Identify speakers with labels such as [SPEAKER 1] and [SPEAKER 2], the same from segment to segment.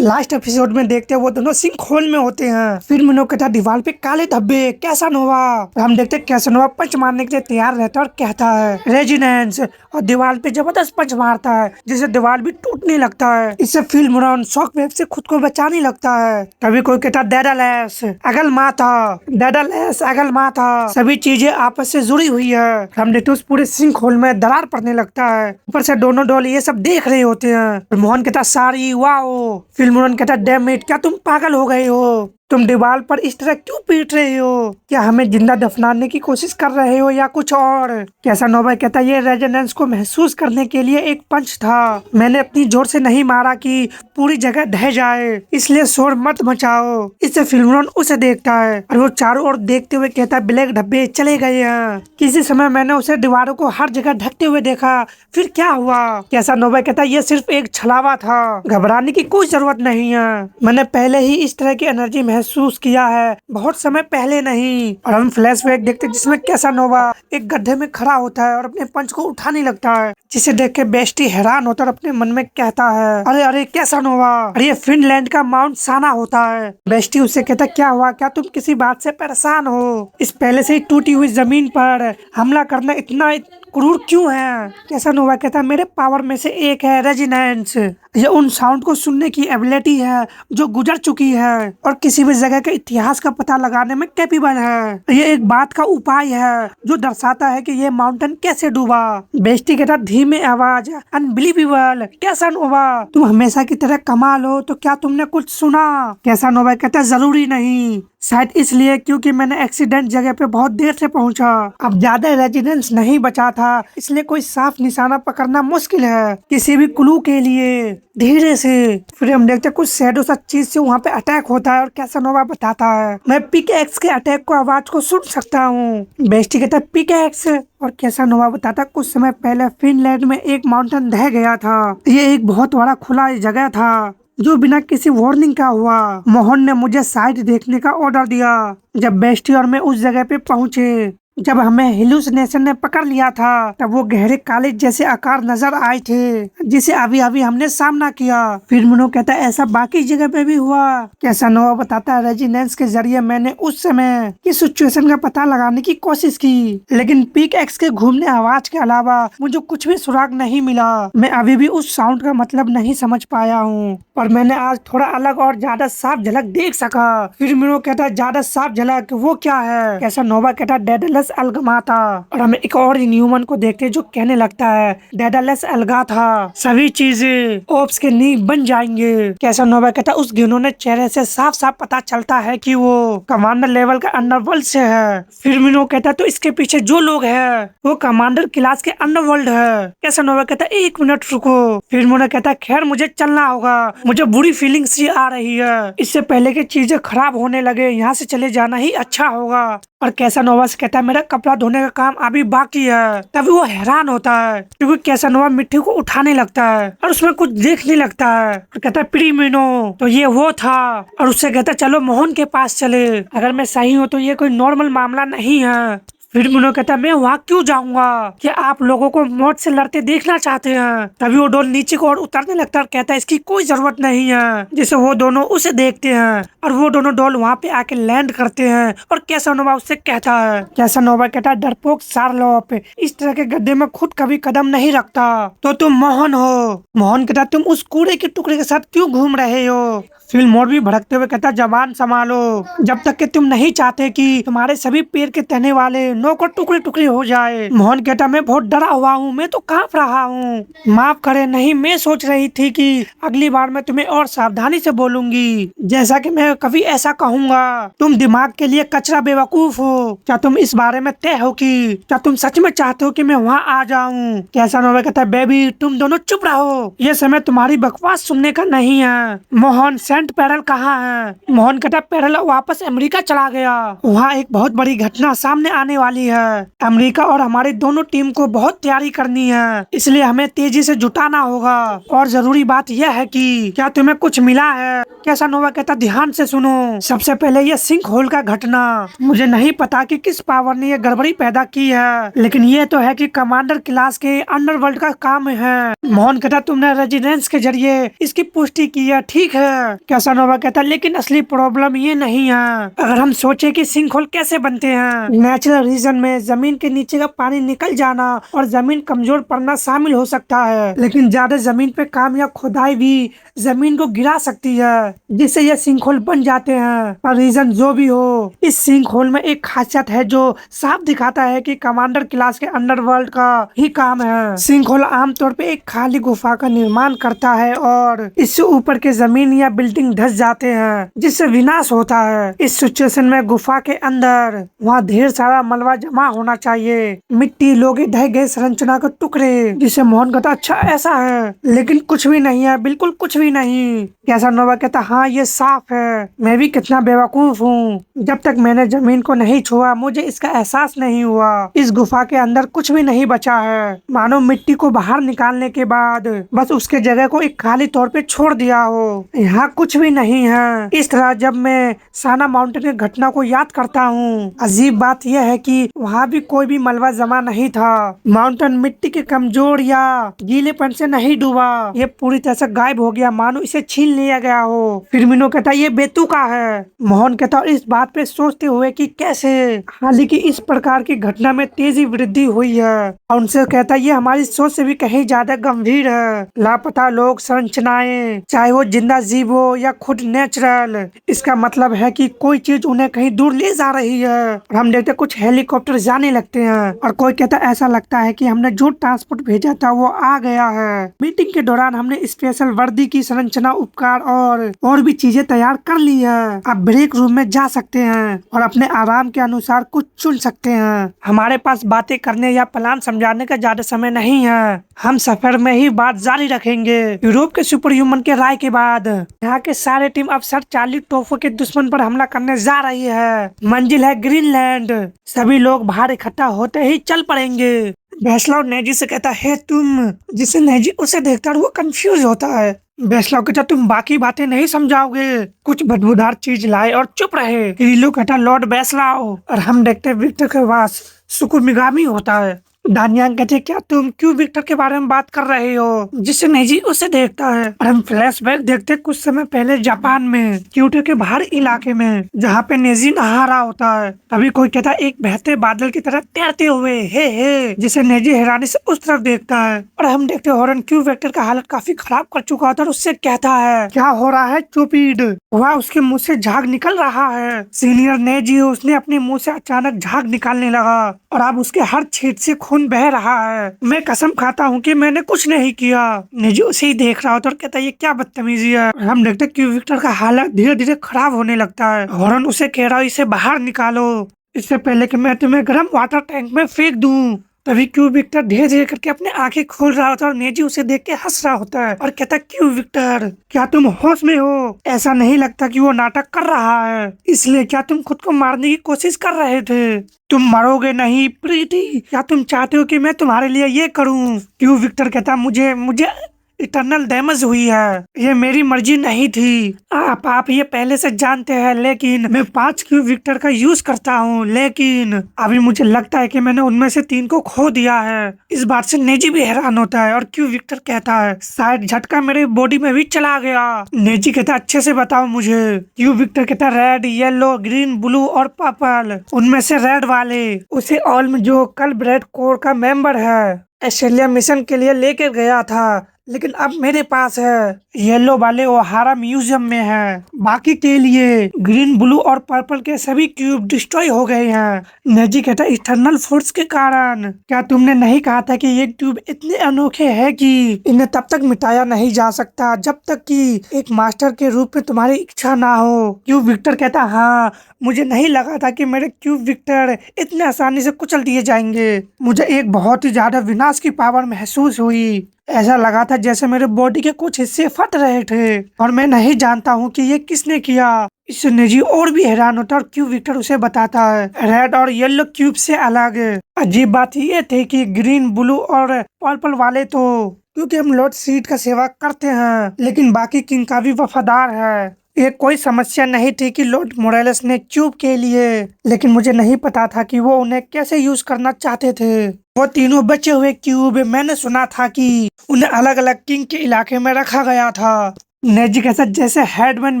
[SPEAKER 1] Last episode में देखते हैं वो दोनों सिंक होल में होते हैं। फिर मिनो कहता दीवार पे काले धब्बे कैसा नोवा। और हम देखते हैं कैसा नोवा पंच मारने के लिए तैयार रहता है और कहता है रेजिनेंस, और दीवार पे जबरदस्त पंच मारता है जिससे दीवार भी टूटने लगता है। इससे फिल्म शॉक वेव से खुद को बचाने लगता है। तभी कोई कहता डेडालेस अगल माथा, डेडालेस अगल माथा, सभी चीजें आपस से जुड़ी हुई है। हम देखते उस पूरे सिंक होल में दरार पड़ने लगता है। ऊपर से दोनों डॉल ये सब देख रहे होते हैं। मोहन कहता सारी वाओ। फिल्म कहता डैम इट, क्या तुम पागल हो गए हो? तुम दीवार पर इस तरह क्यों पीट रहे हो? क्या हमें जिंदा दफनाने की कोशिश कर रहे हो या कुछ और? कैसा नोवा कहता ये रेजोनेंस को महसूस करने के लिए एक पंच था। मैंने अपनी जोर से नहीं मारा कि पूरी जगह ढह जाए, इसलिए शोर मत मचाओ। इससे फिल्म उसे देखता है और वो चारों ओर देखते हुए कहता है ब्लैक धब्बे चले गए हैं। किसी समय मैंने उसे दीवारों को हर जगह ढकते हुए देखा, फिर क्या हुआ? कैसा नोवा कहता ये सिर्फ एक छलावा था, घबराने की कोई जरूरत नहीं है। मैंने पहले ही इस तरह की एनर्जी महसूस किया है, बहुत समय पहले नहीं। और हम फ्लैशबैक देखते जिसमें कैसा नोवा एक गड्ढे में खड़ा होता है और अपने पंच को उठाने लगता है, जिसे देख के बेस्टी हैरान होता है और अपने मन में कहता है अरे अरे कैसा नोवा, अरे ये फिनलैंड का माउंट साना होता है। बेस्टी उससे कहता क्या हुआ, क्या तुम किसी बात से परेशान हो? इस पहले से ही टूटी हुई जमीन पर हमला करना इतना क्रूर क्यों है? कैसा नोवा कहता मेरे पावर में से एक है रेजिनेंस। ये उन साउंड को सुनने की एबिलिटी है जो गुजर चुकी है और किसी भी जगह के इतिहास का पता लगाने में कैपेबल है। ये एक बात का उपाय है जो दर्शाता है कि ये माउंटेन कैसे डूबा। बेस्टी कहता धीमे आवाज, अनबिलीवेबल। कैसा नोवा तुम हमेशा की तरह कमाल हो, तो क्या तुमने कुछ सुना? कैसा नोवा कहता जरूरी नहीं, शायद इसलिए क्योंकि मैंने एक्सीडेंट जगह पे बहुत देर से पहुंचा। अब ज्यादा रेजिडेंस नहीं बचा था, इसलिए कोई साफ निशाना पकड़ना मुश्किल है किसी भी क्लू के लिए। धीरे से फिर हम देखते कुछ शैडो सा चीज से वहाँ पे अटैक होता है और कैसानोवा बताता है मैं पिकैक्स के अटैक को आवाज को सुन सकता हूँ। बेस्टी कहता है पिकैक्स, और कैसानोवा बताता कुछ समय पहले फिनलैंड में एक माउंटेन ढह गया था। ये एक बहुत बड़ा खुला जगह था जो बिना किसी वार्निंग का हुआ। मोहन ने मुझे साइट देखने का ऑर्डर दिया। जब बेस्टी और मैं उस जगह पे पहुंचे, जब हमें हेलुसिनेशन ने पकड़ लिया था, तब वो गहरे काले जैसे आकार नजर आए थे जिसे अभी अभी हमने सामना किया। फिर मुनो कहता है ऐसा बाकी जगह पे भी हुआ। कैसानोवा बताता है रेजिनेंस के जरिए मैंने उस समय की सिचुएशन का पता लगाने की कोशिश की, लेकिन पिक एक्स के घूमने आवाज के अलावा मुझे कुछ भी सुराग नहीं मिला। मैं अभी भी उस साउंड का मतलब नहीं समझ पाया हूँ, पर मैंने आज थोड़ा अलग और ज्यादा साफ झलक देख सका। फिर मुनो कहता है ज्यादा साफ झलक वो क्या है? कैसानोवा कहता है डेडालेस अलगमाथा। और हमें एक और न्यूमन को देखते जो कहने लगता है डेडालेस अलगाथा, सभी चीजें ओप्स के नींव बन जाएंगे। कैसानोवा कहता उस घिनौने चेहरे से साफ साफ पता चलता है कि वो कमांडर लेवल का अंडरवर्ल्ड से है। फिर मिनो कहता तो इसके पीछे जो लोग हैं वो कमांडर क्लास के अंडरवर्ल्ड है। कैसानोवा कहता एक मिनट रुको। फिर मिनो कहता खैर मुझे चलना होगा, मुझे बुरी फीलिंग्स सी आ रही है। इससे पहले कि चीजें खराब होने लगे यहाँ से चले जाना ही अच्छा होगा। और कैसानोवा से कहता है मेरा कपड़ा धोने का काम अभी बाकी है। तभी वो हैरान होता है क्योंकि कैसानोवा मिट्टी को उठाने लगता है और उसमें कुछ देखने लगता है और कहता है प्रीमिनो, तो ये वो था। और उससे कहता है चलो मोहन के पास चले, अगर मैं सही हूँ तो ये कोई नॉर्मल मामला नहीं है। फिर मुनो कहता मैं वहाँ क्यों जाऊंगा? क्या आप लोगों को मौत से लड़ते देखना चाहते हैं? तभी वो डोल नीचे को और उतरने लगता है और कहता है इसकी कोई जरूरत नहीं है। जिसे वो दोनों उसे देखते हैं और वो दोनों डोल वहाँ पे आके लैंड करते हैं। और कैसानोवा उससे कहता है, कैसानोवा कहता है डरपोक शार्लोप इस तरह के गड्ढे में खुद कभी कदम नहीं रखता, तो तुम मोहन हो। मोहन कहता तुम उस कूड़े के टुकड़े के साथ क्यों घूम रहे हो? फिल्म और भी भड़कते हुए कहता जबान संभालो, जब तक कि तुम नहीं चाहते कि तुम्हारे सभी पैर के तने वाले नौकर टुकड़े टुकड़े हो जाए। मोहन कहता मैं बहुत डरा हुआ हूँ, मैं तो कांप रहा हूँ। माफ करे, नहीं मैं सोच रही थी कि अगली बार मैं तुम्हें और सावधानी से बोलूंगी, जैसा कि मैं कभी ऐसा कहूँगा। तुम दिमाग के लिए कचरा बेवकूफ हो। क्या तुम इस बारे में तय हो कि क्या तुम सच में चाहते हो कि मैं वहाँ आ जाऊँ? कैसानोवा कहता है बेबी तुम दोनों चुप रहो, ये समय तुम्हारी बकवास सुनने का नहीं है। मोहन ग्रैंड पैरल कहाँ है? मोहन कहता पैरल वापस अमेरिका चला गया। वहाँ एक बहुत बड़ी घटना सामने आने वाली है। अमेरिका और हमारी दोनों टीम को बहुत तैयारी करनी है, इसलिए हमें तेजी से जुटाना होगा। और जरूरी बात यह है कि क्या तुम्हें कुछ मिला है? कैसानोवा कहता ध्यान से सुनो। सबसे पहले ये सिंक होल का घटना। मुझे नहीं पता कि किस पावर ने ये गड़बड़ी पैदा की है, लेकिन ये तो है कि कमांडर क्लास के अंडरवर्ल्ड का काम है। मोहन कहता तुमने रेजिडेंस के जरिए इसकी पुष्टि की है, ठीक है। कैसानोवा कहता लेकिन असली प्रॉब्लम ये नहीं है। अगर हम सोचे कि सिंक होल कैसे बनते हैं, नेचुरल रीजन में जमीन के नीचे का पानी निकल जाना और जमीन कमजोर पड़ना शामिल हो सकता है, लेकिन ज्यादा जमीन पे काम या खुदाई भी जमीन को गिरा सकती है, जिससे ये सिंक होल बन जाते हैं। पर रीजन जो भी हो, इस सिंक होल में एक खासियत है जो साफ दिखाता है कि कमांडर क्लास के अंडरवर्ल्ड का ही काम है। सिंक होल आमतौर पे एक खाली गुफा का निर्माण करता है और इससे ऊपर के जमीन या बिल्डिंग धस जाते हैं, जिससे विनाश होता है। इस सिचुएशन में गुफा के अंदर वहाँ ढेर सारा मलबा जमा होना चाहिए, मिट्टी, लोगे, ढह गए संरचना के टुकड़े, जिसे मोहन कहता अच्छा ऐसा है, लेकिन कुछ भी नहीं है, बिल्कुल कुछ भी नहीं। कैसानोवा कहता हाँ ये साफ है। मैं भी कितना बेवकूफ हूँ, जब तक मैंने जमीन को नहीं छुआ मुझे इसका एहसास नहीं हुआ। इस गुफा के अंदर कुछ भी नहीं बचा है, मानो मिट्टी को बाहर निकालने के बाद बस उसके जगह को एक खाली तौर पे छोड़ दिया हो। यहाँ कुछ भी नहीं है। इस तरह जब मैं साना माउंटेन की घटना को याद करता हूँ, अजीब बात यह है कि वहाँ भी कोई भी मलबा जमा नहीं था। माउंटेन मिट्टी के कमजोर या गीलेपन से नहीं डूबा, ये पूरी तरह से गायब हो गया, मानो इसे छीन लिया गया हो। फिरमिनो कहता ये बेतुका है। मोहन कहता इस बात पे सोचते हुए कि कैसे, हालांकि इस प्रकार की घटना में तेजी वृद्धि हुई है। और उनसे कहता ये हमारी सोच से भी कहीं ज्यादा गंभीर है। लापता लोग, संरचनाएं, चाहे वो जिंदा जीव हो या खुद नेचुरल, इसका मतलब है कि कोई चीज उन्हें कहीं दूर ले जा रही है। और हम देखते कुछ हेलीकॉप्टर जाने लगते हैं, और कोई कहता ऐसा लगता है कि हमने जो ट्रांसपोर्ट भेजा था वो आ गया है। मीटिंग के दौरान हमने स्पेशल वर्दी की संरचना, उपकार और भी चीजें तैयार कर ली है। आप ब्रेक रूम में जा सकते हैं और अपने आराम के अनुसार कुछ चुन सकते हैं। हमारे पास बातें करने या प्लान समझाने का ज्यादा समय नहीं है, हम सफर में ही बात जारी रखेंगे। यूरोप के सुपर ह्यूमन के राय के बाद यहाँ के सारे टीम अफसर चार्ली टोफो के दुश्मन पर हमला करने जा रही है। मंजिल है ग्रीनलैंड। सभी लोग बाहर इकट्ठा होते ही चल पड़ेंगे। बेस्लाव नेजी से कहता है तुम, जिसे नेजी उसे देखता है वो कंफ्यूज होता है। बेस्लाव कहता तुम बाकी बातें नहीं समझाओगे, कुछ बदबूदार चीज लाए और चुप रहे। किरिलो कहता लॉर्ड बेस्लाव, और हम देखते विक्टर के पास सुकुमिगामी होता है। दानियांग कहते क्या तुम क्यों विक्टर के बारे में बात कर रहे हो, जिससे नेजी उसे देखता है। और हम फ्लैशबैक देखते कुछ समय पहले जापान में क्योटो के बाहर इलाके में, जहाँ पे नेजी नहा रहा होता है। तभी कोई कहता एक बहते बादल की तरह तैरते हुए हे, जिसे नेजी हैरानी से उस तरफ देखता है। और हम देखते हॉर्न क्यू वेक्टर का हालत काफी खराब कर चुका होता है और उससे कहता है क्या हो रहा है चुपीड। वह उसके मुँह से झाग निकल रहा है। सीनियर नेजी, उसने अपने मुँह से अचानक झाग निकालने लगा और अब उसके हर छींट से खून बह रहा है। मैं कसम खाता हूँ कि मैंने कुछ नहीं किया। नेजी उसे ही देख रहा होता और कहता ये क्या बदतमीजी है। हम देखते क्यू विक्टर का हालत धीरे धीरे खराब होने लगता है। हॉर्न उसे कह रहा है इसे बाहर निकालो, इससे पहले कि मैं तुम्हें गर्म वाटर टैंक में फेंक दूं। तभी क्यू विक्टर धीरे धीरे करके अपने आंखें खोल रहा होता है और नेजी उसे देख के हंस रहा होता है और कहता क्यू विक्टर क्या तुम होश में हो? ऐसा नहीं लगता कि वो नाटक कर रहा है, इसलिए क्या तुम खुद को मारने की कोशिश कर रहे थे? तुम मरोगे नहीं प्रीति। क्या तुम चाहते हो कि मैं तुम्हारे लिए ये करूं? क्यू विक्टर कहता मुझे इटरनल डैमेज हुई है, ये मेरी मर्जी नहीं थी। आप ये पहले से जानते हैं, लेकिन मैं 5 क्यू विक्टर का यूज करता हूँ, लेकिन अभी मुझे लगता है कि मैंने उनमें से 3 को खो दिया है। इस बात से नेजी भी हैरान होता है और क्यू विक्टर कहता है शायद झटका मेरे बॉडी में भी चला गया। नेजी कहता अच्छे से बताओ मुझे। क्यू विक्टर कहता रेड, येलो, ग्रीन, ब्लू और पर्पल। उनमें से रेड वाले उसे ऑल्म, जो कल ब्रेड कोर का मेंबर है, ऑस्ट्रेलिया मिशन के लिए लेकर गया था, लेकिन अब मेरे पास है। येलो वाले ओहारा म्यूजियम में है। बाकी के लिए ग्रीन, ब्लू और पर्पल के सभी क्यूब डिस्ट्रॉय हो गए हैं। नेजी कहता इटरनल फोर्स के कारण। क्या तुमने नहीं कहा था कि ये ट्यूब इतने अनोखे हैं कि इन्हें तब तक मिटाया नहीं जा सकता जब तक कि एक मास्टर के रूप में तुम्हारी इच्छा ना हो? क्यूब विक्टर कहता हाँ, मुझे नहीं लगा था कि मेरे क्यूब विक्टर इतने आसानी से कुचल दिए जाएंगे। मुझे एक बहुत ही ज्यादा विनाश की पावर महसूस हुई। ऐसा लगा था जैसे मेरे बॉडी के कुछ हिस्से फट रहे थे और मैं नहीं जानता हूँ कि ये किसने किया। इससे नेजी और भी हैरान होता है और क्यों विक्टर उसे बताता है रेड और येलो क्यूब से अलग। अजीब बात ये थी कि ग्रीन ब्लू और पर्पल वाले तो क्योंकि हम लॉर्ड सीड का सेवा करते हैं, लेकिन बाकी किंग का भी वफादार है। ये कोई समस्या नहीं थी कि लॉर्ड मोरेलस ने क्यूब के लिए, लेकिन मुझे नहीं पता था कि वो उन्हें कैसे यूज करना चाहते थे। वो तीनों बचे हुए क्यूब मैंने सुना था कि उन्हें अलग अलग किंग के इलाके में रखा गया था। नेजी के साथ जैसे हेडमैन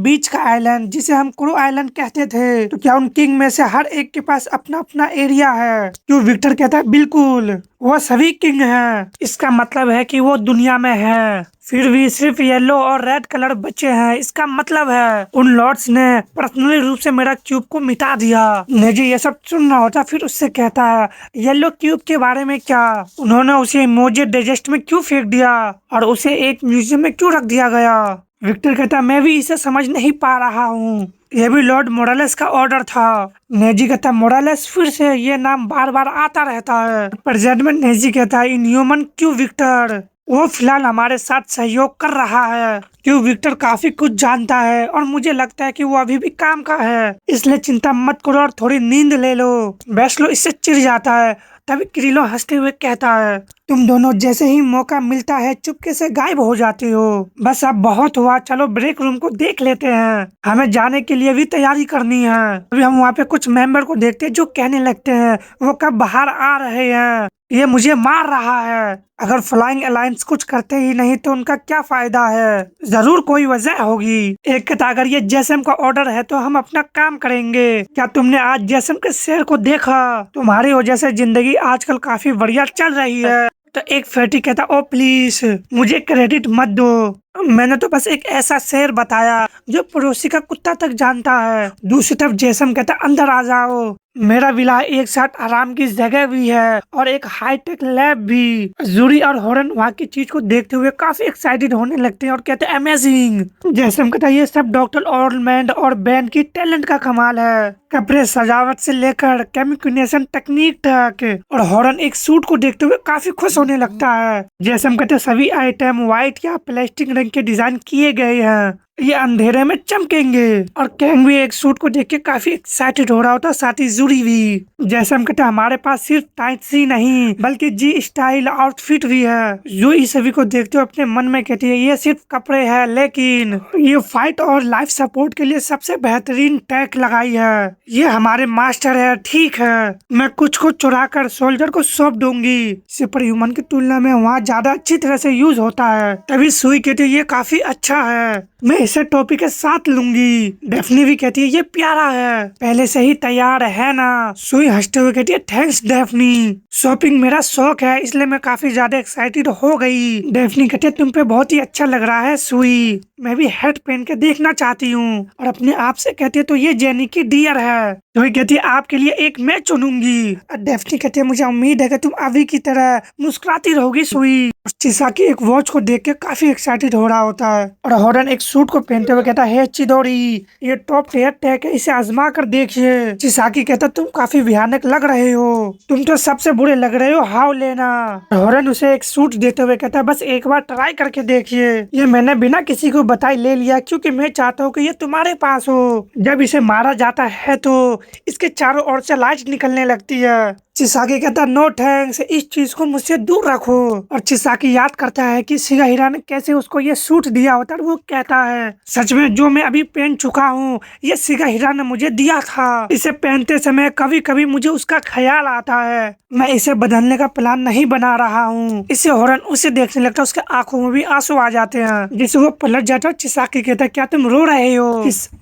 [SPEAKER 1] बीच का आइलैंड जिसे हम क्रू आइलैंड कहते थे, तो क्या उन किंग में से हर एक के पास अपना अपना एरिया है? क्यों विक्टर कहता है बिल्कुल, वो सभी किंग हैं। इसका मतलब है कि वो दुनिया में है। फिर भी सिर्फ येलो और रेड कलर बचे हैं। इसका मतलब है उन लॉर्ड्स ने पर्सनली रूप से मेरा क्यूब को मिटा दिया। नेजी ये सब सुन रहा होता, फिर उससे कहता है येलो क्यूब के बारे में क्या? उन्होंने उसे मोजे डेजर्ट में क्यों फेंक दिया और उसे एक म्यूजियम में क्यों रख दिया गया? विक्टर कहता मैं भी इसे समझ नहीं पा रहा हूँ। ये भी लॉर्ड मोरालेस का ऑर्डर था। नेजी कहता मोरालेस, फिर से ये नाम बार बार आता रहता है। प्रेजेंट में नेजी कहता है इनह्यूमन क्यों विक्टर? वो फिलहाल हमारे साथ सहयोग कर रहा है। क्यों विक्टर काफी कुछ जानता है और मुझे लगता है कि वो अभी भी काम का है, इसलिए चिंता मत करो और थोड़ी नींद ले लो। बेस्लो इससे चिढ़ जाता है। तभी क्रिलो हंसते हुए कहता है तुम दोनों जैसे ही मौका मिलता है चुपके से गायब हो जाते हो। बस अब बहुत हुआ, चलो ब्रेक रूम को देख लेते हैं। हमें जाने के लिए भी तैयारी करनी है। अभी हम वहाँ पे कुछ मेंबर को देखते हैं जो कहने लगते हैं वो कब बाहर आ रहे हैं, ये मुझे मार रहा है। अगर फ्लाइंग अलायंस कुछ करते ही नहीं तो उनका क्या फायदा है? जरूर कोई वजह होगी। एक कहता अगर ये जैसम का ऑर्डर है तो हम अपना काम करेंगे। क्या तुमने आज जैसम के शेर को देखा? तुम्हारी वजह से जिंदगी आजकल काफी बढ़िया चल रही है। तो एक फैटी कहता ओ प्लीज मुझे क्रेडिट मत दो, मैंने तो बस एक ऐसा शेर बताया जो पड़ोसी का कुत्ता तक जानता है। दूसरी तरफ जैसम कहता अंदर आ जाओ, मेरा विला एक साथ आराम की जगह भी है और एक हाईटेक लैब भी। जूरी और हॉरन वहाँ की चीज को देखते हुए काफी एक्साइटेड होने लगते हैं और कहते हैं अमेजिंग। जैसम कहता ये सब डॉक्टर ऑर्लमैंड और बैन की टैलेंट का कमाल है, कपड़े सजावट से लेकर केमिकनेशन टेक्निक तक। और हॉरन एक सूट को देखते हुए काफी खुश होने लगता है। जैसम कहते सभी आइटम व्हाइट या प्लास्टिक रंग के डिजाइन किए गए हैं, ये अंधेरे में चमकेंगे। और कैंग भी एक सूट को देख के काफी एक्साइटेड हो रहा होता, साथ ही जूरी भी। जैसे हम कहते हमारे पास सिर्फ टाइट्स ही नहीं बल्कि जी स्टाइल आउटफिट भी है। जो इस सभी को देखते हुए अपने मन में कहती है ये सिर्फ कपड़े हैं, लेकिन ये फाइट और लाइफ सपोर्ट के लिए सबसे बेहतरीन टैग लगाई है। ये हमारे मास्टर है, ठीक है मैं कुछ को चुरा कर सोल्जर को सौंप दूंगी। सुपर ह्यूमन की तुलना में वहाँ ज्यादा अच्छी तरह से यूज होता है। तभी सुई कहती है ये काफी अच्छा है, मैं इसे टोपी के साथ लूंगी। डेफनी भी कहती है ये प्यारा है, पहले से ही तैयार है ना। सुई हंसते हुए कहती है थैंक्स डेफनी, शॉपिंग मेरा शौक है इसलिए मैं काफी ज्यादा एक्साइटेड हो गई। डेफनी कहती है तुम पे बहुत ही अच्छा लग रहा है सुई, मैं भी हेड पहन के देखना चाहती हूँ। और अपने आप से कहती है तो ये जेनी की डियर है। सुई कहती है आपके लिए एक मैं चुनूंगी। डेफनी कहती है मुझे उम्मीद है कि तुम अभी की तरह मुस्कुराती रहोगी सुई। चिसाकी एक वॉच को देख के काफी एक्साइटेड हो रहा होता है और हॉरन एक सूट को पहनते हुए कहता है चिदोरी ये टॉप टियर टैग है, इसे आजमा कर देखिए। चिसाकी कहता तुम काफी भयानक लग रहे हो, तुम तो सबसे बुरे लग रहे हो, हाउ लेना। हॉरन उसे एक सूट देते हुए कहता है बस एक बार ट्राई करके देखिए, ये मैंने बिना किसी को बताए ले लिया क्योंकि मैं चाहता हूँ कि ये तुम्हारे पास हो। जब इसे मारा जाता है तो इसके चारों ओर से लाइट निकलने लगती है। चिसाकी कहता नो थैंक्स, इस चीज को मुझसे दूर रखो। और चिसाकी याद करता है कि सिगाहिरा ने कैसे उसको ये सूट दिया होता है। वो कहता है सच में जो मैं अभी पहन चुका हूँ ये सिगाहिरा ने मुझे दिया था, इसे पहनते समय कभी कभी मुझे उसका ख्याल आता है, मैं इसे बदलने का प्लान नहीं बना रहा हूँ। इसे हॉरन उसे देखने लगता है, उसके आंखों में भी आंसू आ जाते हैं जिसे वो पलट जाता है। चिसाकी कहता क्या तुम रो रहे हो?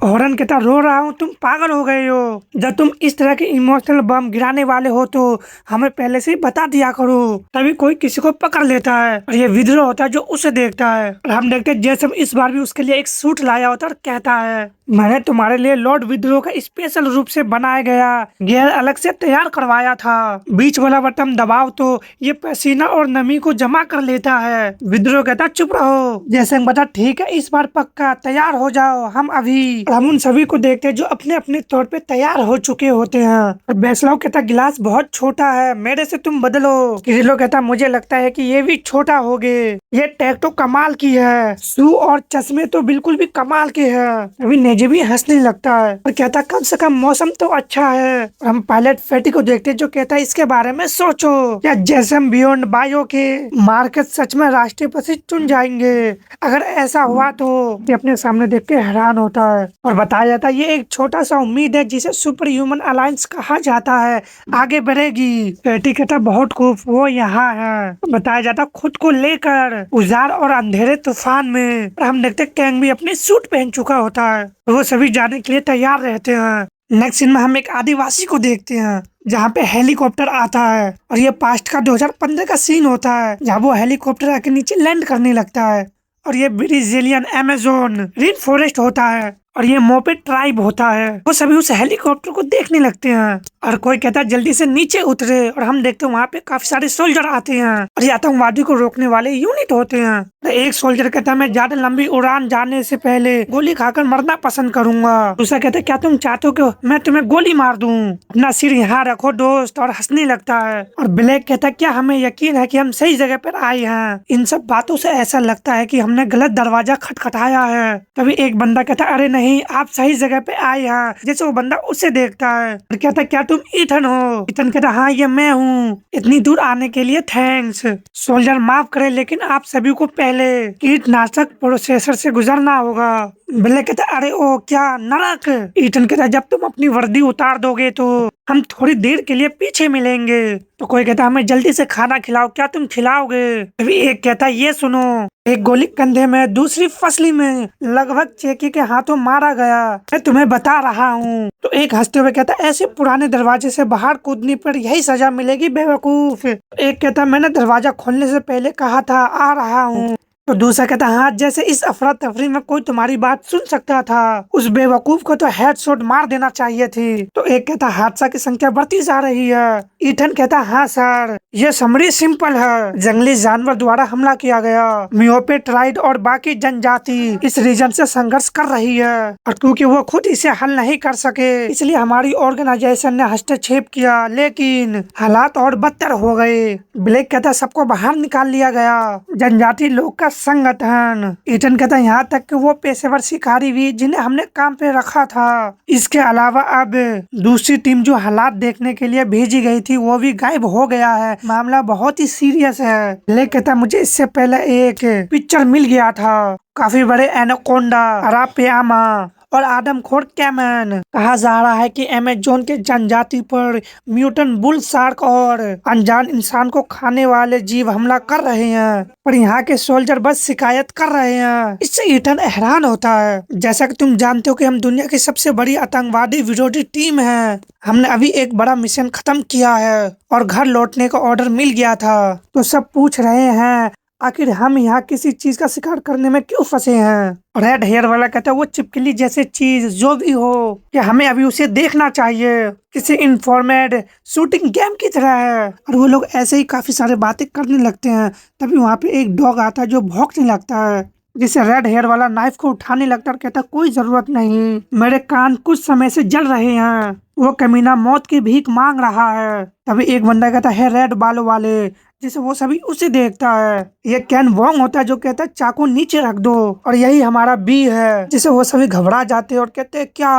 [SPEAKER 1] हॉरन कहता रो रहा हूँ, तुम पागल हो गए हो, जब तुम इस तरह के इमोशनल बम गिराने वाले हो तो हमें पहले से ही बता दिया करो, तभी कोई किसी को पकड़ लेता है। और ये विद्रोह होता है जो उसे देखता है। और हम देखते हैं जैसे इस बार भी उसके लिए एक सूट लाया होता है और कहता है मैंने तुम्हारे लिए लॉर्ड विद्रोह का स्पेशल रूप से बनाया गया गियर अलग से तैयार करवाया था। बीच वाला बटन दबाओ तो ये पसीना और नमी को जमा कर लेता है। विद्रोह कहता चुप रहो। जयसिंह बता ठीक है, इस बार पक्का तैयार हो जाओ, हम अभी। हम उन सभी को देखते हैं जो अपने अपने तौर पे तैयार हो चुके होते हैं। और बैसलाव कहता गिलास बहुत छोटा है, मेरे से तुम बदलो। किरिलो कहता मुझे लगता है कि ये भी छोटा हो गए। ये टैग तो कमाल की है, शू और चश्मे तो बिल्कुल भी कमाल के हैं। अभी नेजी भी हंसने लगता है और कहता कम से कम मौसम तो अच्छा है। और हम पायलट फेटी को देखते हैं जो कहता है इसके बारे में सोचो, क्या जैसम बियॉन्ड बायो के मार्केट सच में राष्ट्रीय प्रसिद्ध चुन जाएंगे। अगर ऐसा हुआ तो ये अपने सामने देख के हैरान होता है और बताया जाता है ये एक छोटा सा उम्मीद है जिसे सुपर ह्यूमन अलायंस कहा जाता है, आगे बढ़ेगी। फेटी कहता बहुत खूब, वो यहाँ है। बताया जाता खुद को लेकर उजाड़ और अंधेरे तूफान में। और हम देखते कैंग भी अपने सूट पहन चुका होता है, वो सभी जाने के लिए तैयार रहते हैं। नेक्स्ट सीन में हम एक आदिवासी को देखते हैं जहाँ पे हेलीकॉप्टर आता है और ये पास्ट का 2015 का सीन होता है जहाँ वो हेलीकॉप्टर आके नीचे लैंड करने लगता है। और ये ब्राजीलियन अमेज़न रेन फॉरेस्ट होता है और ये मोपे ट्राइब होता है। वो सभी उस हेलीकॉप्टर को देखने लगते हैं और कोई कहता है जल्दी से नीचे उतरे। और हम देखते हैं वहाँ पे काफी सारे सोल्जर आते हैं और ये आतंकवादी को रोकने वाले यूनिट होते हैं। तो एक सोल्जर कहता है मैं ज्यादा लंबी उड़ान जाने से पहले गोली खाकर मरना पसंद करूंगा। दूसरा कहता है क्या तुम चाहते हो कि मैं तुम्हें गोली मार दूं? अपना सिर यहाँ रखो दोस्त। और हंसने लगता है। और ब्लैक कहता है क्या हमें यकीन है कि हम सही जगह पर आए हैं? इन सब बातों से ऐसा लगता है कि हमने गलत दरवाजा खटखटाया है। तभी एक बंदा कहता है अरे नहीं, आप सही जगह पे आए हैं। जैसे वो बंदा उसे देखता है और कहता है क्या तुम ईथन हो? ईथन कहता हाँ ये मैं हूँ, इतनी दूर आने के लिए थैंक्स। सोल्जर माफ करे लेकिन आप सभी को पहले कीटनाशक प्रोसेसर से गुजरना होगा। ब्लैक कहता अरे ओ क्या नरक। ईथन कहता जब तुम अपनी वर्दी उतार दोगे तो हम थोड़ी देर के लिए पीछे मिलेंगे। तो कोई कहता हमें जल्दी से खाना खिलाओ, क्या तुम खिलाओगे? अभी एक कहता ये सुनो, एक गोली कंधे में दूसरी फसली में लगभग चेकी के हाथों मारा गया, मैं तुम्हें बता रहा हूँ। तो एक हंसते हुए कहता ऐसे पुराने दरवाजे से बाहर कूदने पर यही सजा मिलेगी बेवकूफ। एक कहता मैंने दरवाजा खोलने से पहले कहा था आ रहा हूँ। तो दूसरा कहता हाँ जैसे इस अफरा तफरी में कोई तुम्हारी बात सुन सकता था, उस बेवकूफ को तो हेडशॉट मार देना चाहिए थी। तो एक कहता हादसा की संख्या बढ़ती जा रही है। ईथन कहता हाँ सर, ये समरी सिंपल है, जंगली जानवर द्वारा हमला किया गया। मियोपे ट्राइड और बाकी जनजाति इस रीजन से संघर्ष कर रही है और क्योंकि वो खुद इसे हल नहीं कर सके इसलिए हमारी ऑर्गेनाइजेशन ने हस्तक्षेप किया, लेकिन हालात और बदतर हो गए। ब्लैक कहता सबको बाहर निकाल लिया गया, जनजाति लोग का संगठन। ईटन कहता यहाँ तक कि वो पेशेवर शिकारी भी जिन्हें हमने काम पे रखा था। इसके अलावा अब दूसरी टीम जो हालात देखने के लिए भेजी गई थी वो भी गायब हो गया है। मामला बहुत ही सीरियस है। लेकिन कहता मुझे इससे पहले एक पिक्चर मिल गया था, काफी बड़े एनाकोंडा, अरापियामा और आदमखोर कैमन। कहा जा रहा है कि अमेज़न के जनजाति पर म्यूटेंट बुल शार्क और अनजान इंसान को खाने वाले जीव हमला कर रहे हैं, पर यहाँ के सोल्जर बस शिकायत कर रहे हैं। इससे ईटन हैरान होता है। जैसा कि तुम जानते हो कि हम दुनिया की सबसे बड़ी आतंकवादी विरोधी टीम है, हमने अभी एक बड़ा मिशन खत्म किया है और घर लौटने का ऑर्डर मिल गया था। तो सब पूछ रहे हैं आखिर हम यहाँ किसी चीज का शिकार करने में क्यों फंसे हैं। रेड हेयर वाला कहता है वो चिपकली जैसे चीज जो भी हो कि हमें अभी उसे देखना चाहिए, किसी इन्फॉर्मेड शूटिंग गेम की तरह है। और वो लोग ऐसे ही काफी सारे बातें करने लगते हैं। तभी वहाँ पे एक डॉग आता है जो भौंकने लगता है, जिसे रेड हेयर वाला नाइफ को उठाने लगता है और कहता कोई जरूरत नहीं, मेरे कान कुछ समय से जल रहे हैं, वो कमीना मौत की भीख मांग रहा है। तभी एक बंदा कहता है रेड बालों वाले, जिसे वो सभी उसे देखता है। ये कैन वोंग होता है जो कहता है चाकू नीचे रख दो, और यही हमारा बी है, जिसे वो सभी घबरा जाते हैं और कहते हैं क्या।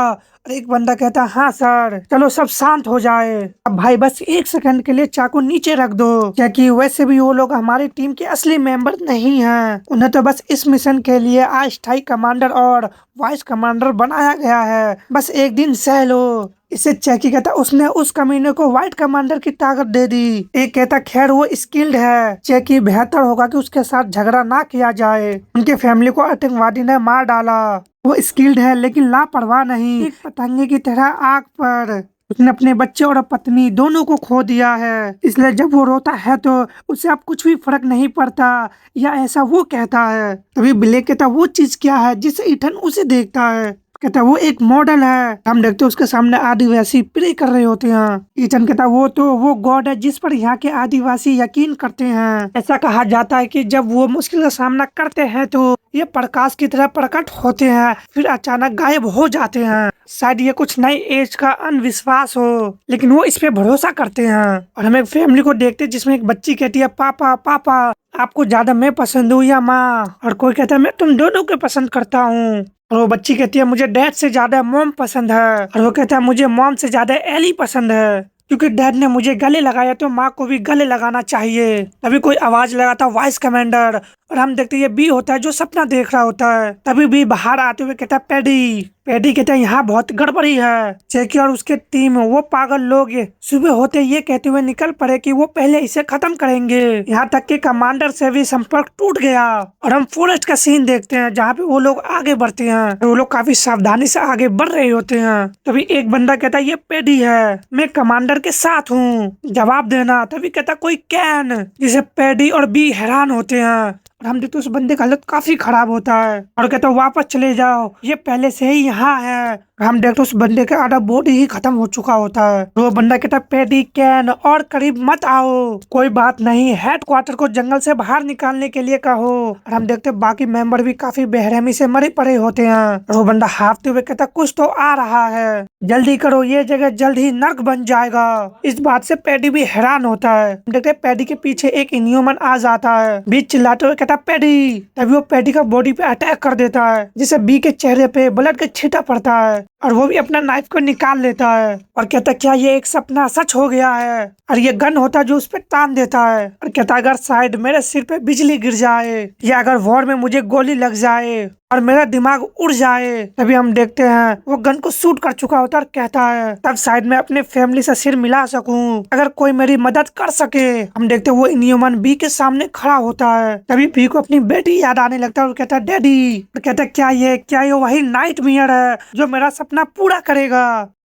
[SPEAKER 1] और एक बंदा कहता है हाँ सर, चलो सब शांत हो जाए, अब भाई बस एक सेकंड के लिए चाकू नीचे रख दो, क्योंकि वैसे भी वो लोग हमारी टीम के असली मेंबर नहीं हैं, उन्हें तो बस इस मिशन के लिए अस्थायी कमांडर और वाइस कमांडर बनाया गया है, बस एक दिन सह लो। इसे चैकी कहता उसने उस कमीने को व्हाइट कमांडर की ताकत दे दी। एक कहता खैर वो स्किल्ड है, चैकी बेहतर होगा कि उसके साथ झगड़ा ना किया जाए, उनके फैमिली को आतंकवादी ने मार डाला, वो स्किल्ड है लेकिन लापरवाह नहीं, एक पतंगे की तरह आग पर उसने अपने बच्चे और पत्नी दोनों को खो दिया है, इसलिए जब वो रोता है तो उसे अब कुछ भी फर्क नहीं पड़ता, या ऐसा वो कहता है। तभी ब्लेक कहता वो चीज क्या है जिसे ईथन उसे देखता है, कहता है वो एक मॉडल है। हम देखते हैं उसके सामने आदिवासी प्रे कर रहे होते हैं। ईथन कहता है वो गॉड है जिस पर यहाँ के आदिवासी यकीन करते हैं। ऐसा कहा जाता है कि जब वो मुश्किल का सामना करते हैं तो ये प्रकाश की तरह प्रकट होते हैं, फिर अचानक गायब हो जाते हैं। शायद ये कुछ नई एज का अंधविश्वास हो, लेकिन वो इस पे भरोसा करते हैं। और हम एक फैमिली को देखते हैं जिसमें एक बच्ची कहती है पापा पापा आपको ज्यादा मैं पसंद हूँ या माँ, और कोई कहता है मैं तुम दोनों को पसंद करता हूँ। और वो बच्ची कहती है मुझे डैड से ज्यादा मॉम पसंद है, और वो कहता है मुझे मॉम से ज्यादा एली पसंद है, क्योंकि डैड ने मुझे गले लगाया तो माँ को भी गले लगाना चाहिए। तभी कोई आवाज लगाता वॉइस कमांडर, और हम देखते ये बी होता है जो सपना देख रहा होता है। तभी बी बाहर आते हुए कहता है पैडी पैडी कहता है यहाँ बहुत गड़बड़ी है। जैकी और उसके टीम वो पागल लोग सुबह होते ये कहते हुए निकल पड़े कि वो पहले इसे खत्म करेंगे। यहाँ तक कि कमांडर से भी संपर्क टूट गया। और हम फॉरेस्ट का सीन देखते हैं जहाँ पे वो लोग आगे बढ़ते हैं। वो लोग काफी सावधानी से आगे बढ़ रहे होते हैं। तभी एक बंदा कहता है ये पैडी है, मैं कमांडर के साथ हूँ, जवाब देना। तभी कहता कोई कैन, जिसे पैडी और बी हैरान होते हैं। और हम देखते उस बंदे का हालत काफी खराब होता है और कहता वापस चले जाओ, ये पहले से ही यहाँ है। हम देखते उस बंदे का आधा बॉडी ही खत्म हो चुका होता है। वो बंदा कहता पैडी कैन और करीब मत आओ, कोई बात नहीं, हेडक्वार्टर को जंगल से बाहर निकालने के लिए कहो। और हम देखते बाकी मेंबर भी काफी बेरहमी से मरे पड़े होते हैं। और वो बंदा हाफते हुए कहता कुछ तो आ रहा है, जल्दी करो, ये जगह जल्द ही नर्क बन जाएगा। इस बात से पैडी भी हैरान होता है। हम देखते पैडी के पीछे एक इनह्यूमन आ जाता है, बीच चिल्लाते हुए कहता पैडी। तभी वो पैडी का बॉडी पे अटैक कर देता है, जिससे बी के चेहरे पे ब्लड का छींटा पड़ता है। और वो भी अपना नाइफ को निकाल लेता है और कहता क्या ये एक सपना सच हो गया है। और ये गन होता है जो उस पर तान देता है और कहता अगर शायद मेरे सिर पे बिजली गिर जाए या अगर वॉर में मुझे गोली लग जाए और मेरा दिमाग उड़ जाए। तभी हम देखते हैं वो गन को शूट कर चुका होता है और कहता है तब शायद मैं अपने फैमिली से सिर मिला सकूं, अगर कोई मेरी मदद कर सके। हम देखते हैं वो इनह्यूमन बी के सामने खड़ा होता है। तभी बी को अपनी बेटी याद आने लगता है और कहता है डैडी। और कहता क्या ये वही नाइटमेयर है जो मेरा सपना पूरा करेगा।